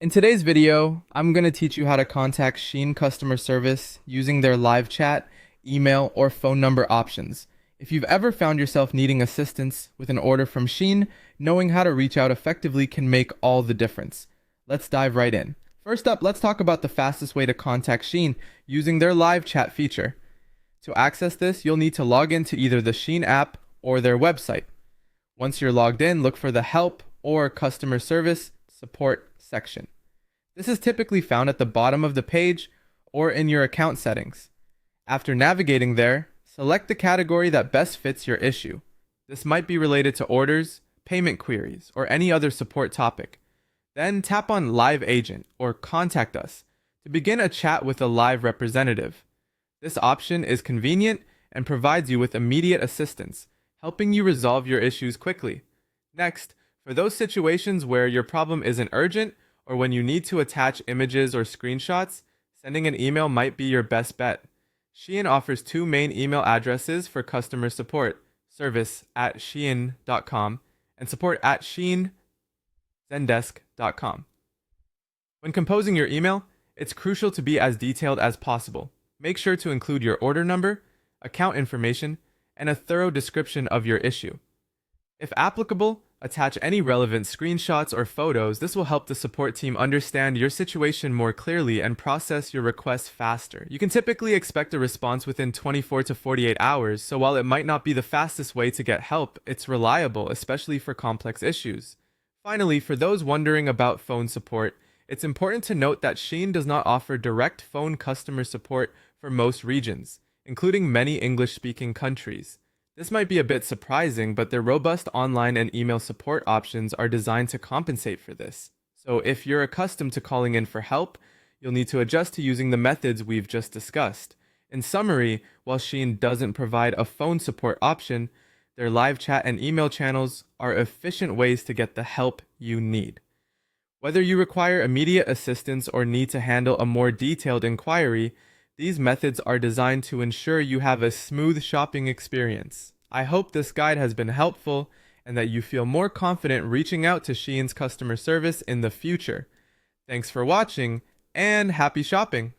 In today's video, I'm going to teach you how to contact Shein customer service using their live chat, email, or phone number options. If you've ever found yourself needing assistance with an order from Shein, knowing how to reach out effectively can make all the difference. Let's dive right in. First up, let's talk about the fastest way to contact Shein using their live chat feature. To access this, you'll need to log into either the Shein app or their website. Once you're logged in, look for the Help or Customer Service Support section. This is typically found at the bottom of the page or in your account settings. After navigating there, select the category that best fits your issue. This might be related to orders, payment queries, or any other support topic. Then tap on Live Agent or Contact Us to begin a chat with a live representative. This option is convenient and provides you with immediate assistance, helping you resolve your issues quickly. Next, for those situations where your problem isn't urgent or when you need to attach images or screenshots, sending an email might be your best bet. Shein offers two main email addresses for customer support: service@shein.com and support@sheinzendesk.com. When composing your email, it's crucial to be as detailed as possible. Make sure to include your order number, account information, and a thorough description of your issue. If applicable, attach any relevant screenshots or photos. This will help the support team understand your situation more clearly and process your request faster. You can typically expect a response within 24 to 48 hours, so while it might not be the fastest way to get help, it's reliable, especially for complex issues. Finally, for those wondering about phone support, it's important to note that Shein does not offer direct phone customer support for most regions, including many English-speaking countries. This might be a bit surprising, but their robust online and email support options are designed to compensate for this. So if you're accustomed to calling in for help, you'll need to adjust to using the methods we've just discussed. In summary, while Shein doesn't provide a phone support option, their live chat and email channels are efficient ways to get the help you need. Whether you require immediate assistance or need to handle a more detailed inquiry, these methods are designed to ensure you have a smooth shopping experience. I hope this guide has been helpful and that you feel more confident reaching out to Shein's customer service in the future. Thanks for watching and happy shopping!